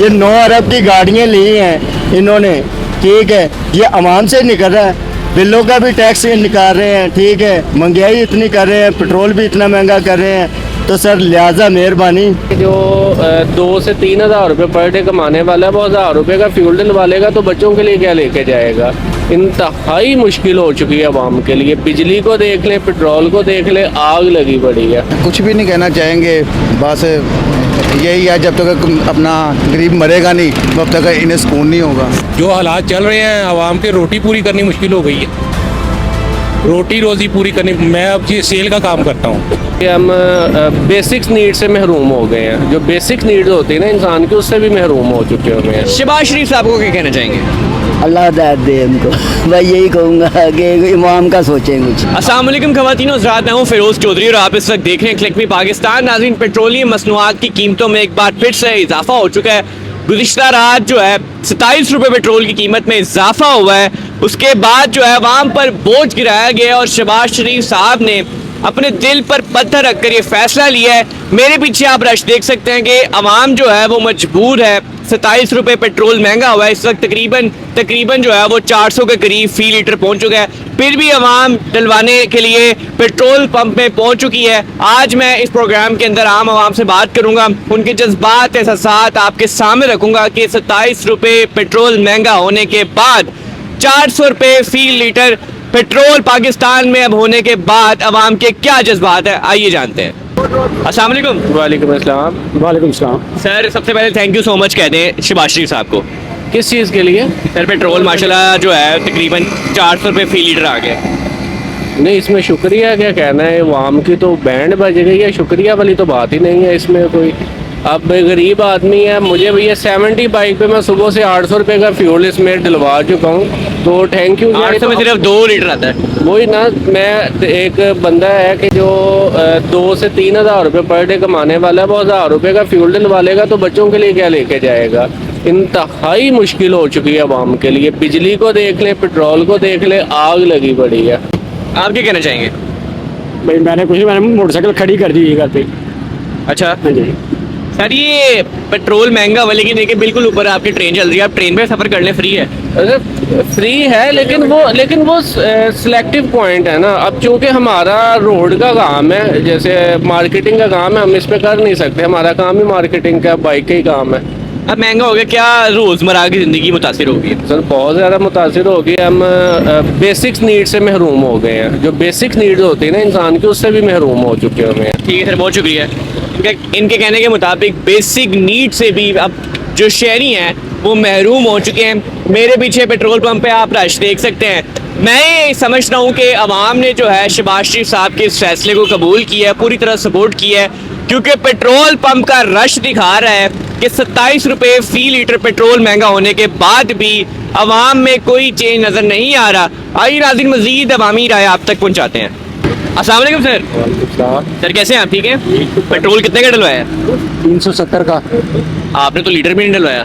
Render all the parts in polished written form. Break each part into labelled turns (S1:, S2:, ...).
S1: ये 9 अरब की गाड़ियाँ ली हैं इन्होंने, ठीक है। ये आवाम से निकल रहा है, बिलों का भी टैक्स निकाल रहे हैं, ठीक है। महंगाई इतनी कर रहे हैं, पेट्रोल भी इतना महंगा कर रहे हैं, तो सर लिहाजा मेहरबानी।
S2: जो 2 से 3 हज़ार रुपये पर डे कमाने वाला है वो 1000 रुपये का फ्यूल डलवालेगा तो बच्चों के लिए क्या लेके जाएगा। इंतहाई मुश्किल हो चुकी है आवाम के लिए। बिजली को देख ले, पेट्रोल को देख ले, आग लगी पड़ी है।
S3: कुछ भी नहीं कहना चाहेंगे, बस यही है, जब तक अपना गरीब मरेगा नहीं तब तक इन्हें सुकून नहीं होगा।
S4: जो हालात चल रहे हैं, आवाम की रोटी पूरी करनी मुश्किल हो गई है। रोटी रोज़ी पूरी करनी, मैं अब ये सेल का काम करता हूँ।
S2: हम बेसिक्स नीड से महरूम हो गए हैं। जो बेसिक नीड्स होती है ना इंसान की, उससे भी महरूम हो चुके हुए हैं।
S5: शहबाज शरीफ साहब को क्या कहना चाहेंगे?
S1: अल्लाह हिदायत दे उनको, मैं यही कहूँगा कि इमाम का सोचें कुछ।
S5: अस्सलाम वालेकुम ख़वातीन और हज़रात, मैं हूँ फिरोज़ चौधरी और आप इस वक्त देख रहे हैं क्लिक मी पाकिस्तान। नाज़रीन, पेट्रोलियम मसनूआत की कीमतों में एक बार फिर से इजाफा हो चुका है। गुज़िश्ता रात जो है 27 रुपये पेट्रोल की कीमत में इजाफा हुआ है। उसके बाद जो है अवाम पर बोझ गिराया गया और शहबाज शरीफ साहब ने अपने दिल पर पत्थर रखकर ये फैसला लिया है। मेरे पीछे आप रश देख सकते हैं कि अवाम जो है वो मजबूर है। 27 रुपये पेट्रोल महंगा हुआ है इस वक्त, तकरीबन जो है वो 400 के करीब फी लीटर पहुंच चुका है। फिर भी अवाम डलवाने के लिए पेट्रोल पंप में पहुंच चुकी है। आज मैं इस प्रोग्राम के अंदर आम आवाम से बात करूंगा, उनके जज्बात एहसासात आपके सामने रखूंगा कि 27 रुपये पेट्रोल महंगा होने के बाद 400 रुपये फी लीटर पेट्रोल पाकिस्तान में अब होने के बाद अवाम के क्या जज्बात है, आइए जानते हैं। अस्सलाम वालेकुम।
S2: वालेकुम अस्सलाम।
S6: वालेकुम सलाम।
S5: सर, सबसे पहले थैंक यू सो मच कहते हैं शहबाज शरीफ साहब को।
S2: किस चीज़ के लिए?
S5: सर, पेट्रोल माशाल्लाह जो है तकरीबन 400 रुपये फी लीटर आ गया।
S2: नहीं, इसमें शुक्रिया क्या कहना है, आवाम की तो बैंड बज गई है। शुक्रिया वाली तो बात ही नहीं है इसमें कोई। अब गरीब आदमी है, मुझे भैया 70 बाइक पे मैं सुबह से 800 रुपये का फ्यूल इसमें डलवा चुका हूँ, तो थैंक यू।
S5: 800 में सिर्फ 2 लीटर आता है।
S2: वही ना, मैं एक बंदा है कि जो 2 से 3 हज़ार रुपये पर डे कमाने वाला है वो 1000 रुपये का फ्यूल डलवालेगा तो बच्चों के लिए क्या लेके जाएगा। इंतहाई मुश्किल हो चुकी है आवाम के लिए। बिजली को देख ले, पेट्रोल को देख ले, आग लगी पड़ी है।
S5: आप क्या कहना चाहेंगे?
S6: भाई मैंने कुछ नहीं, मैंने मोटरसाइकिल खड़ी कर दी है घर पे।
S5: अच्छा
S6: हाँ जी।
S5: सर, ये पेट्रोल महंगा हुआ लेकिन देखिए बिल्कुल ऊपर आपकी ट्रेन चल रही है, आप ट्रेन में सफ़र करने फ्री है।
S2: फ्री है लेकिन वो सिलेक्टिव पॉइंट है ना। अब चूंकि हमारा रोड का काम है, जैसे मार्केटिंग का काम है, हम इस पे कर नहीं सकते। हमारा काम ही मार्केटिंग का, बाइक का ही काम है।
S5: अब महंगा हो गया, क्या रोज़मर्रा की ज़िंदगी मुतासिर होगी?
S2: सर, बहुत ज़्यादा मुतासिर हो गई। हम बेसिक्स नीड से महरूम हो गए हैं। जो बेसिक नीड्स होती है ना इंसान की, उससे भी महरूम हो चुके हुए हैं।
S5: ठीक है सर, बहुत शुक्रिया। इनके कहने के मुताबिक बेसिक नीड से भी अब जो शहरी हैं वो महरूम हो चुके हैं। मेरे पीछे पेट्रोल पंप पे आप रश देख सकते हैं। मैं ये समझता हूँ कि अवाम ने जो है शहबाज शरीफ साहब के इस फैसले को कबूल किया है, पूरी तरह सपोर्ट किया है, क्योंकि पेट्रोल पंप का रश दिखा रहा है कि 27 रुपये फी लीटर पेट्रोल महंगा होने के बाद भी अवाम में कोई चेंज नज़र नहीं आ रहा। आइए नाज़रीन, मज़ीद अवामी राय आप तक पहुँचाते हैं। अस्सलाम वालेकुम सर। सर, कैसे हैं आप? ठीक है। पेट्रोल कितने का डलवाया?
S6: 370 का।
S5: आपने तो लीटर भी नहीं डलवाया।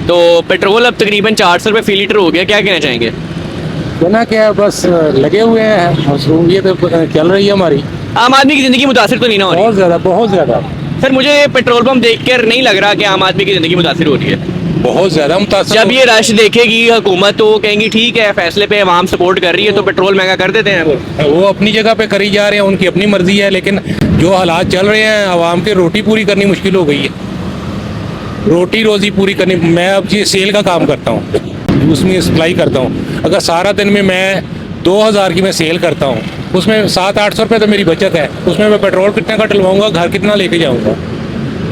S5: तो पेट्रोल अब तकरीबन 400 रुपये फी लीटर हो गया, क्या कहना चाहेंगे?
S6: कहना क्या, बस लगे हुए हैं, मसरूफियत चल रही है हमारी।
S5: आम आदमी की ज़िंदगी मुतासिर तो नहीं ना हो रही?
S6: बहुत ज़्यादा, बहुत ज़्यादा।
S5: सर, मुझे पेट्रोल पंप देखकर नहीं लग रहा कि आम आदमी की ज़िंदगी मुतासिर हो रही है।
S4: बहुत ज़्यादा मुतासर।
S5: जब ये रश देखेगी हुकूमत तो कहेंगी ठीक है, फैसले पे अवाम सपोर्ट कर रही है तो पेट्रोल महंगा कर देते हैं।
S4: वो अपनी जगह पे करी जा रहे हैं, उनकी अपनी मर्जी है, लेकिन जो हालात चल रहे हैं, आवाम की रोटी पूरी करनी मुश्किल हो गई है। रोटी रोज़ी पूरी करनी, मैं अब ये सेल का काम करता हूँ, उसमें सप्लाई करता हूँ। अगर सारा दिन में मैं 2000 की मैं सेल करता हूँ, उसमें 700-800 रुपये तो मेरी बचत है। उसमें मैं पेट्रोल कितने का डलवाऊँगा, घर कितना लेके जाऊँगा।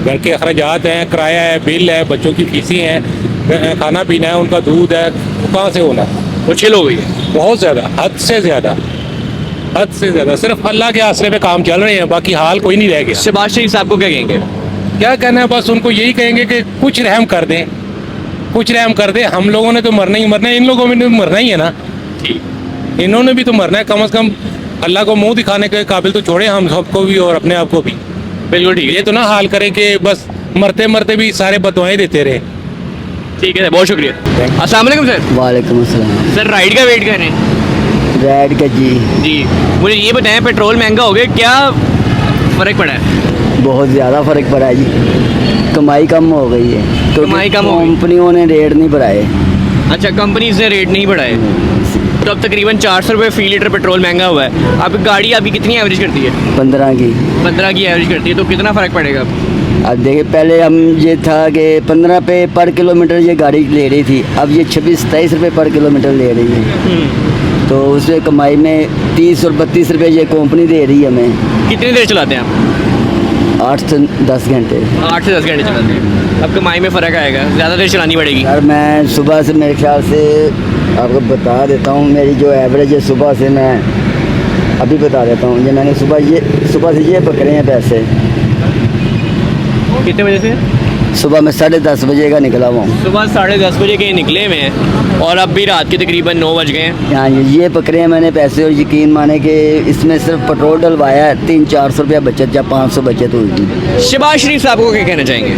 S4: घर के अखराजात हैं, किराया है, बिल है, बच्चों की फीसें हैं, खाना पीना है, उनका दूध है, वो कहाँ से होना।
S5: वो छिल हो गई है
S4: बहुत ज़्यादा, हद से ज़्यादा, हद से ज़्यादा। सिर्फ अल्लाह के आसरे पे काम चल रहे हैं, बाकी हाल कोई नहीं रह गया।
S5: शहबाज शरीफ साहब को क्या कहेंगे?
S4: क्या कहना है, बस उनको यही कहेंगे कि कुछ रहम कर दें, कुछ रहम कर दें। हम लोगों ने तो मरना ही मरना है, इन लोगों ने तो मरना ही है ना। इन्होंने भी तो मरना है। कम से कम अल्लाह को मुंह दिखाने के काबिल तो छोड़े हम सबको भी और अपने आप को भी।
S5: बिल्कुल ठीक है।
S4: ये तो ना हाल करें कि बस मरते मरते भी सारे बदुआएं देते रहे।
S5: ठीक है, बहुत शुक्रिया। अस्सलाम वालेकुम सर।
S1: वालेकुम अस्सलाम।
S5: सर, राइड का वेट कर रहे हैं?
S1: रेड का जी।
S5: जी, मुझे ये बताएं, पेट्रोल महंगा हो गया, क्या फ़र्क पड़ा है?
S7: बहुत ज़्यादा फर्क पड़ा है जी, कमाई कम हो गई है तो
S5: कमाई कम हो गई।
S7: कंपनियों ने रेट नहीं बढ़ाए।
S5: अच्छा, कंपनीज ने रेट नहीं बढ़ाए, तो अब तकरीबन 400 रुपये फी लीटर पेट्रोल महंगा हुआ है। अब गाड़ी आपकी कितनी एवरेज करती है?
S7: 15 की।
S5: 15 की एवरेज करती है, तो कितना फ़र्क पड़ेगा?
S7: अब देखिए, पहले हम ये था कि 15 पे पर किलोमीटर ये गाड़ी ले रही थी, अब ये 26-27 रुपये पर किलोमीटर ले रही है। तो उसमें कमाई में 30 और 32 रुपये ये कंपनी दे रही है हमें।
S5: कितनी देर चलाते हैं आप?
S7: 8 से 10 घंटे।
S5: 8 से 10 घंटे चलाते हैं। अब कमाई में फ़र्क आएगा, ज़्यादा देर चलानी पड़ेगी।
S7: यार मैं सुबह से, मेरे ख्याल से आपको बता देता हूँ, मेरी जो एवरेज है सुबह से, मैं अभी बता देता हूँ, ये मैंने सुबह से ये पकड़े हैं पैसे।
S5: कितने बजे से?
S7: सुबह में 10:30 बजे का निकला हुआ हूँ।
S5: सुबह 10:30 बजे के निकले हुए हैं और अब भी रात के तकरीबन 9 बज गए हैं।
S7: हाँ, ये पकड़े हैं मैंने पैसे, और यकीन माने कि इसमें सिर्फ पेट्रोल डलवाया है, 300-400 रुपया बचत या 500 बचत हुई थी।
S5: शहबाज शरीफ साहब को क्या कहना चाहेंगे?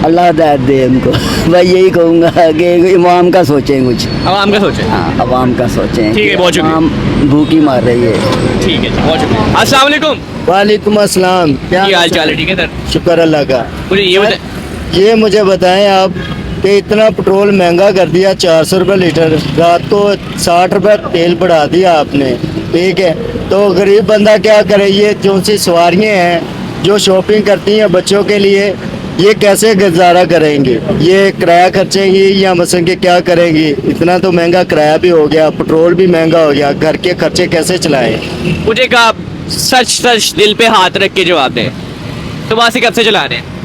S7: अल्लाह हिदायत दे उनको। मैं यही कहूँगा कि इमाम का सोचें कुछ।
S5: आवाम का सोचें।
S7: हाँ, अवाम का सोचें।
S5: ठीक है, बहुत शुक्रिया।
S7: आवाम भूखी मार रही है।
S5: ठीक है, बहुत शुक्रिया। अस्सलाम वालेकुम।
S1: वालेकुम अस्सलाम।
S5: क्या हाल चाल है? ठीक है सर।
S1: शुक्र अल्लाह का।
S5: मुझे ये बताएं,
S1: ये मुझे बताएं आप कि इतना पेट्रोल महंगा कर दिया, 400 रुपये लीटर, रात को 60 रुपये तेल बढ़ा दिया आपने, ठीक है। तो गरीब बंदा क्या करे? ये जो सी सवारियाँ हैं जो शॉपिंग करती हैं बच्चों के लिए, ये कैसे गुजारा करेंगे? ये किराया खर्चेंगी या मसन के क्या करेंगी? इतना तो महंगा किराया भी हो गया, पेट्रोल भी महंगा हो गया, घर के खर्चे कैसे चलाएं?
S5: मुझे कहा सच सच दिल पे हाथ रख के जवाब दें, सुबह से कब से चला रहे हैं?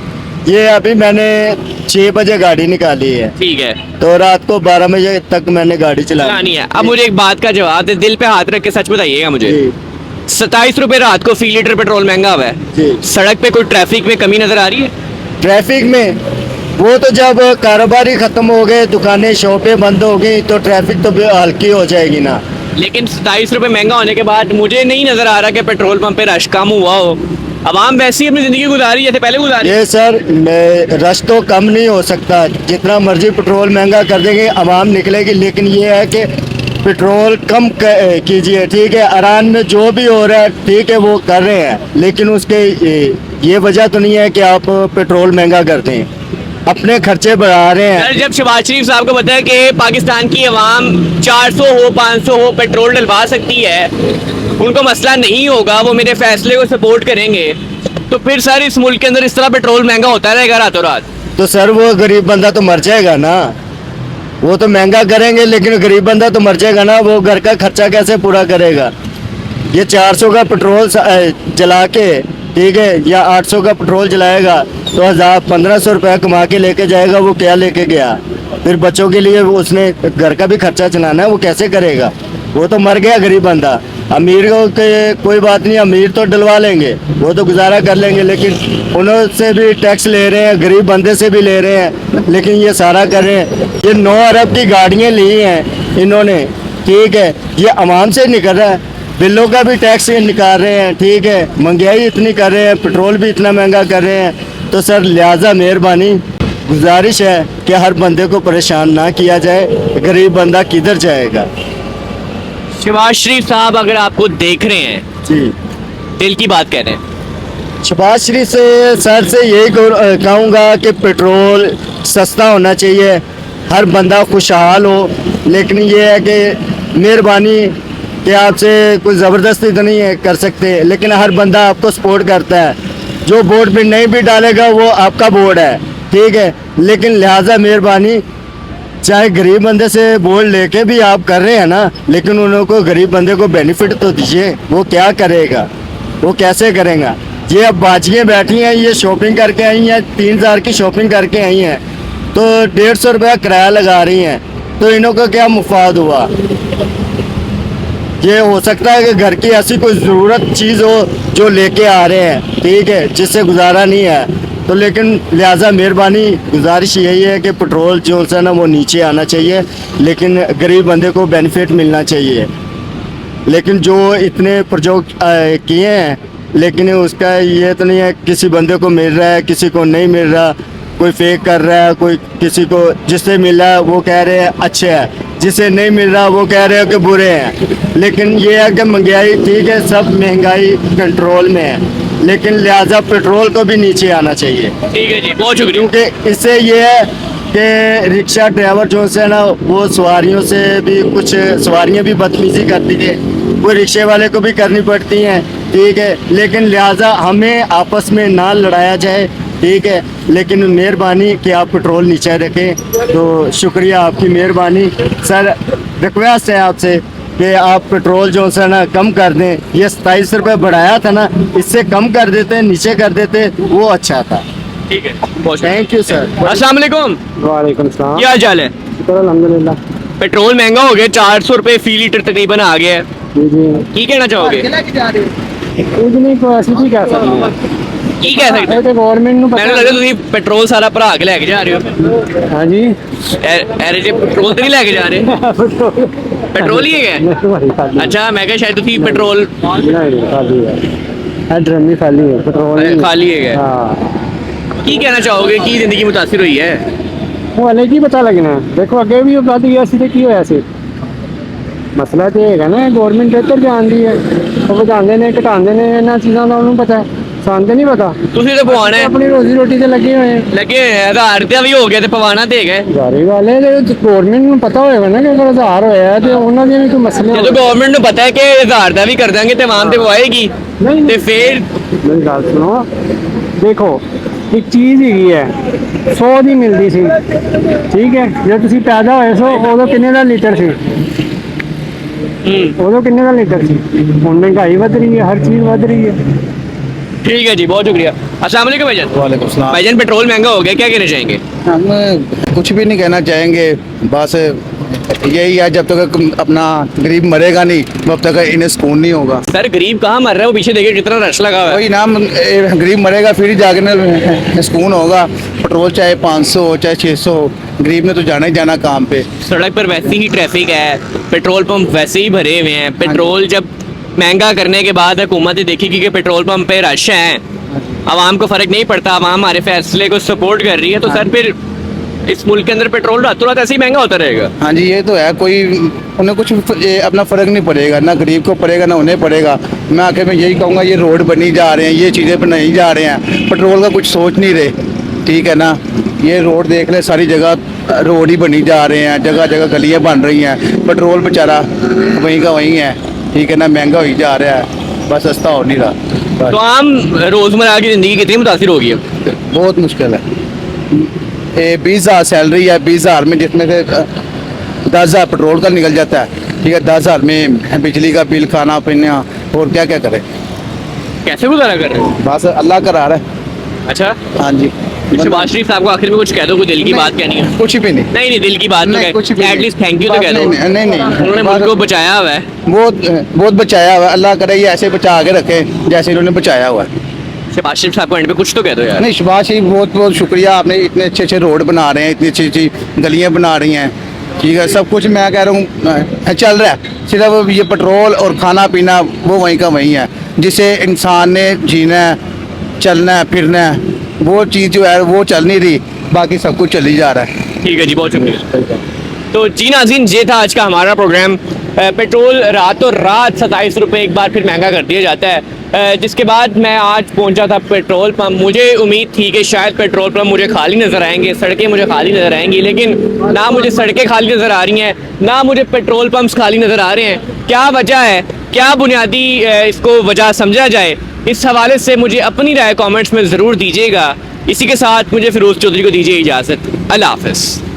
S1: ये अभी मैंने 6 बजे गाड़ी निकाली है,
S5: ठीक है,
S1: तो रात को 12 बजे तक मैंने गाड़ी
S5: चलानी है। अब मुझे एक बात का जवाब दें, दिल पे हाथ रख के सच बताइएगा मुझे।
S1: जी
S5: 27 रुपये रात को फी लीटर पेट्रोल महंगा हुआ है।
S1: जी।
S5: सड़क पे कोई ट्रैफिक में कमी नजर आ रही है?
S1: ट्रैफिक में वो तो जब कारोबार ही खत्म हो गए, दुकानें शॉपें बंद हो गई, तो ट्रैफिक तो हल्की हो जाएगी ना।
S5: लेकिन 27 रुपये महंगा होने के बाद मुझे नहीं नजर आ रहा कि पेट्रोल पंप पे रश कम हुआ हो। आवाम वैसी अपनी जिंदगी गुजारी जैसे पहले गुजारी।
S1: ये सर रश तो कम नहीं हो सकता, जितना मर्जी पेट्रोल महंगा कर देंगे आवाम निकलेगी, लेकिन ये है कि पेट्रोल कम कीजिए, ठीक है। ईरान में जो भी हो रहा है ठीक है वो कर रहे हैं, लेकिन उसके ये वजह तो नहीं है कि आप पेट्रोल महंगा कर दें, अपने खर्चे बढ़ा रहे हैं।
S5: सर, जब शहबाज शरीफ साहब को बताया कि पाकिस्तान की आवाम 400 हो 500 हो पेट्रोल डलवा सकती है, उनको मसला नहीं होगा, वो मेरे फैसले को सपोर्ट करेंगे, तो फिर सर इस मुल्क के अंदर इस तरह पेट्रोल महंगा होता रहेगा रातों रात?
S1: तो सर वो गरीब बंदा तो मर जाएगा ना। वो तो महंगा करेंगे लेकिन गरीब बंदा तो मर जाएगा ना, वो घर का खर्चा कैसे पूरा करेगा? ये 400 का पेट्रोल जला के, ठीक है, या 800 का पेट्रोल जलाएगा तो 1500 रुपया कमा के लेके जाएगा, वो क्या लेके गया? फिर बच्चों के लिए वो उसने घर का भी खर्चा चलाना है, वो कैसे करेगा? वो तो मर गया गरीब बंदा। अमीर को कोई बात नहीं, अमीर तो डलवा लेंगे, वो तो गुजारा कर लेंगे, लेकिन उनसे भी टैक्स ले रहे हैं, गरीब बंदे से भी ले रहे हैं, लेकिन ये सारा कर रहे हैं। ये 9 अरब की गाड़ियाँ ली हैं इन्होंने, ठीक है, ये अवाम से निकल रहा है, बिलों का भी टैक्स निकाल रहे हैं, ठीक है, महंगाई इतनी कर रहे हैं, पेट्रोल भी इतना महंगा कर रहे हैं। तो सर लिहाजा मेहरबानी गुजारिश है कि हर बंदे को परेशान ना किया जाए, गरीब बंदा किधर जाएगा?
S5: शहबाज शरीफ साहब अगर आपको देख रहे हैं,
S1: जी,
S5: दिल की बात कह रहे हैं,
S1: शहबाज शरीफ से सर से यही कहूँगा कि पेट्रोल सस्ता होना चाहिए, हर बंदा खुशहाल हो, लेकिन ये है कि मेहरबानी कि आपसे कोई ज़बरदस्ती तो नहीं है कर सकते, लेकिन हर बंदा आपको सपोर्ट करता है, जो वोट भी नहीं भी डालेगा वो आपका वोट है, ठीक है, लेकिन लिहाजा मेहरबानी चाहे गरीब बंदे से वोट लेके भी आप कर रहे हैं ना, लेकिन उनको गरीब बंदे को बेनिफिट तो दीजिए। वो क्या करेगा? वो कैसे करेगा? ये अब बाजियाँ बैठी हैं, ये शॉपिंग करके आई हैं, 3000 की शॉपिंग करके आई हैं, तो 150 रुपया किराया लगा रही हैं, तो इन्हों को क्या मुफाद हुआ? ये हो सकता है कि घर की ऐसी कोई ज़रूरत चीज़ हो जो लेके आ रहे हैं, ठीक है, जिससे गुजारा नहीं है, तो लेकिन लिहाजा मेहरबानी गुजारिश यही है कि पेट्रोल जो है ना वो नीचे आना चाहिए, लेकिन गरीब बंदे को बेनिफिट मिलना चाहिए। लेकिन जो इतने प्रोजेक्ट किए हैं, लेकिन उसका ये तो नहीं है किसी बंदे को मिल रहा है किसी को नहीं मिल रहा, कोई फेक कर रहा है, कोई किसी को जिससे मिल रहा है वो कह रहे हैं अच्छे हैं, जिसे नहीं मिल रहा वो कह रहे हैं कि बुरे हैं। लेकिन ये है कि महंगाई ठीक है, सब महंगाई कंट्रोल में है, लेकिन लिहाजा पेट्रोल को भी नीचे आना चाहिए,
S5: ठीक है जी, बहुत शुक्रिया।
S1: क्योंकि इससे ये है कि रिक्शा ड्राइवर जो है ना वो सवारियों से भी कुछ सवारियां भी बदतमीजी करती है, वो रिक्शे वाले को भी करनी पड़ती हैं, ठीक है। लेकिन लिहाजा हमें आपस में ना लड़ाया जाए, ठीक है। लेकिन मेहरबानी कि आप पेट्रोल नीचे रखें, तो शुक्रिया आपकी मेहरबानी। सर रिक्वेस्ट है आपसे कि आप पेट्रोल जो है ना कम कर दें, ये 27 रुपये बढ़ाया था ना, इससे कम कर देते, नीचे कर देते, वो अच्छा था।
S5: ठीक है, बहुत शुक्रिया।
S1: Thank you sir.
S5: अस्सलाम वालेकुम,
S6: वालेकुम सलाम।
S5: क्या हाल चाल है?
S6: शुक्र अल्हम्दुलिल्लाह।
S5: पेट्रोल महंगा हो गया, 400 रुपए फी लीटर तकरीबन आ गया है,
S6: जी जी,
S5: की कहना चाहोगे?
S6: कुछ नहीं को ऐसी की कह सकते हैं,
S5: की कह सकते?
S6: ਇਹ ਤੇ ਗਵਰਨਮੈਂਟ ਨੂੰ
S5: ਮੈਨੂੰ ਲੱਗਦਾ ਤੁਸੀਂ ਪੈਟਰੋਲ ਸਾਰਾ ਭਰਾ ਕੇ ਲੈ ਕੇ ਜਾ ਰਹੇ ਹੋ।
S6: ਹਾਂਜੀ
S5: ਐਰੇ ਜੇ ਪੈਟਰੋਲ ਤੇ ਨਹੀਂ ਲੈ ਕੇ ਜਾ ਰਹੇ, ਪੈਟਰੋਲ ਹੀ ਹੈਗਾ। ਅੱਛਾ, ਮੈਂ ਕਿਹਾ ਸ਼ਾਇਦ ਤੁਸੀਂ ਪੈਟਰੋਲ
S6: ਨਹੀਂ ਖਾਲੀ ਹੈ, ਡਰਮ ਹੀ ਖਾਲੀ ਹੈ, ਪੈਟਰੋਲ
S5: ਖਾਲੀ ਹੈਗਾ।
S6: ਹਾਂ,
S5: ਕੀ ਕਹਿਣਾ ਚਾਹੋਗੇ, ਕੀ ਜ਼ਿੰਦਗੀ ਮੁਤਾਸਿਰ ਹੋਈ ਹੈ?
S6: ਉਹ ਹਲੇ ਕੀ ਪਤਾ ਲੱਗਣਾ, ਦੇਖੋ ਅੱਗੇ ਵੀ ਉਹ ਵੱਧ ਗਿਆ ਸੀ ਤੇ ਕੀ ਹੋਇਆ ਸੀ। ਮਸਲਾ ਤੇ ਹੈਗਾ ਨਾ, ਗਵਰਨਮੈਂਟ ਇੱਧਰ ਜਾਂਦੀ ਹੈ, ਉਹ ਵਧਾਉਂਦੇ ਨੇ ਘਟਾਉਂਦੇ ਨੇ, ਇਹਨਾਂ ਚੀਜ਼ਾਂ ਦਾ ਉਹਨੂੰ ਪਤਾ ਹੈ, ਸਾਨੂੰ ਤੇ ਨਹੀਂ ਪਤਾ।
S5: ਤੁਸੀਂ ਤਾਂ ਪਵਾਉਣਾ ਹੈ,
S6: ਆਪਣੀ ਰੋਜ਼ੀ ਰੋਟੀ ਤੇ ਲੱਗੇ ਹੋਏ
S5: ਲੱਗੇ ਹੋਏ ਆ, ਆਧਾਰ ਤੇ ਵੀ ਹੋ ਗਿਆ ਤੇ ਪਵਾਉਣਾ ਤੇ ਹੈਗਾ।
S6: ਜਾਰੀ ਵਾਲੇ ਜੇ ਗਵਰਨਮੈਂਟ ਨੂੰ ਪਤਾ ਹੋਏਗਾ ਨਾ ਕਿ ਅਗਰ ਆਧਾਰ ਹੋਇਆ ਤੇ ਉਹਨਾਂ ਦੇ ਵੀ ਕੋਈ ਮਸਲੇ
S5: ਜਦੋਂ ਗਵਰਨਮੈਂਟ ਨੂੰ ਪਤਾ ਹੈ ਕਿ ਆਧਾਰ ਦਾ ਵੀ ਕਰ ਦਾਂਗੇ ਤੇ ਆਵਾਮ ਤੇ ਪਵਾਏਗੀ,
S6: ਨਹੀਂ
S5: ਤੇ ਫਿਰ
S6: ਮੇਰੀ ਗੱਲ ਸੁਣੋ, ਦੇਖੋ ਇੱਕ ਚੀਜ਼ ਹੈਗੀ ਹੈ 100 ਦੀ ਮਿਲਦੀ ਸੀ, ਠੀਕ ਹੈ, ਜੇ ਤੁਸੀਂ ਪੈਦਾ ਹੋਏ ਸੋ ਉਦੋਂ ਕਿੰਨੇ ਦਾ ਲੀਟਰ ਸੀ, ਉਦੋਂ ਕਿੰਨੇ ਦਾ ਲੀਟਰ ਸੀ, ਹੁਣ ਮਹਿੰਗਾਈ ਵੱਧ ਰਹੀ ਹੈ, ਹਰ ਚੀਜ਼ ਵੱਧ ਰਹੀ ਹੈ।
S5: ठीक है जी, बहुत शुक्रिया। अस्सलाम वालेकुम भाईजान।
S3: वालेकुम सलाम।
S5: भाईजान पेट्रोल महंगा हो गया, क्या कहना चाहेंगे?
S3: हम कुछ भी नहीं कहना चाहेंगे, बस यही है, जब तक अपना गरीब मरेगा नहीं तब तक इन्हें सुकून नहीं होगा।
S5: सर गरीब कहाँ मर रहा है, वो पीछे देखिए कितना रश लगा हुआ है।
S3: वही नाम, गरीब मरेगा फिर ही जाके ना सुकून होगा। पेट्रोल चाहे 500 हो चाहे 600 हो, गरीब ने तो जाना ही जाना काम पे।
S5: सड़क पर वैसे ही ट्रैफिक है, पेट्रोल पंप वैसे ही भरे हुए हैं। पेट्रोल जब महंगा करने के बाद हुकूमत देखेगी कि पेट्रोल पंप पे रश है, आवाम को फ़र्क नहीं पड़ता, आवाम हमारे फैसले को सपोर्ट कर रही है, तो सर फिर इस मुल्क के अंदर पेट्रोल रातों रात ऐसे ही महंगा होता रहेगा।
S3: हाँ जी, ये तो है, कोई उन्हें कुछ अपना फ़र्क नहीं पड़ेगा, ना गरीब को पड़ेगा ना उन्हें पड़ेगा। मैं आखिर में यही कहूँगा, ये रोड बनी जा रहे हैं, ये चीज़ें बनाई जा रहे हैं, पेट्रोल का कुछ सोच नहीं रहे, ठीक है ना। ये रोड देख ले, सारी जगह रोड ही बनी जा रहे हैं, जगह जगह गलियाँ बन रही हैं, पेट्रोल बेचारा वहीं का वहीं है, ठीक है ना, महंगा हो ही जा रहा है, बस सस्ता हो नहीं रहा।
S5: तो आम रोज़मर्रा की ज़िंदगी कितनी मुतासिर होगी अब?
S3: बहुत मुश्किल है। 20,000 सैलरी है, 20,000 में जिसमें से 10,000 पेट्रोल का निकल जाता है, ठीक है, 10,000 में बिजली का बिल, खाना पीना, और क्या क्या करें,
S5: कैसे गुजारा कर रहे हो?
S3: बस अल्लाह करा रहा है।
S5: अच्छा,
S3: हाँ जी,
S5: शहबाज शरीफ साहब को आखिर में कुछ कह दो, कोई दिल की बात कहनी है?
S3: कुछ भी नहीं,
S5: नहीं नहीं, दिल की बात
S3: नहीं, कुछ
S5: तो
S3: भी नहीं।
S5: एटलीस्ट थैंक यू तो
S3: बस
S5: कह दो।
S3: नहीं, नहीं,
S5: उन्होंने मुल्क को बचाया हुआ है।
S3: बहुत बहुत बचाया हुआ है, अल्लाह करे ये ऐसे बचा के रखे जैसे इन्होंने बचाया हुआ है।
S5: शहबाज शरीफ साहब को एंड पे कुछ तो कह दो यार।
S3: नहीं, शहबाज शरीफ बहुत बहुत शुक्रिया, आपने इतने अच्छे अच्छे रोड बना रहे हैं, इतनी अच्छी अच्छी गलियाँ बना रही हैं, ठीक है, सब कुछ मैं कह रहा हूँ चल रहा है। सिर्फ ये पेट्रोल और खाना पीना वो वहीं का वहीं है, जिसे इंसान ने जीना है, चलना है, फिरना है, वो चीज़ जो है वो चल नहीं रही, बाकी सब कुछ चल ही जा रहा है।
S5: ठीक है जी, बहुत शुक्रिया। तो जी नाज़रीन, ये था आज का हमारा प्रोग्राम। पेट्रोल रातों रात 27 रुपये एक बार फिर महंगा कर दिया जाता है, जिसके बाद मैं आज पहुंचा था पेट्रोल पंप। मुझे उम्मीद थी कि शायद पेट्रोल पंप मुझे खाली नज़र आएंगे, सड़कें मुझे खाली नज़र आएंगी, लेकिन ना मुझे सड़कें खाली नज़र आ रही हैं, ना मुझे पेट्रोल पंप्स खाली नज़र आ रहे हैं। क्या वजह है, क्या बुनियादी इसको वजह समझा जाए, इस हवाले से मुझे अपनी राय कमेंट्स में ज़रूर दीजिएगा। इसी के साथ मुझे फिरोज़ चौधरी को दीजिए इजाज़त। अल्लाह हाफ़िज़।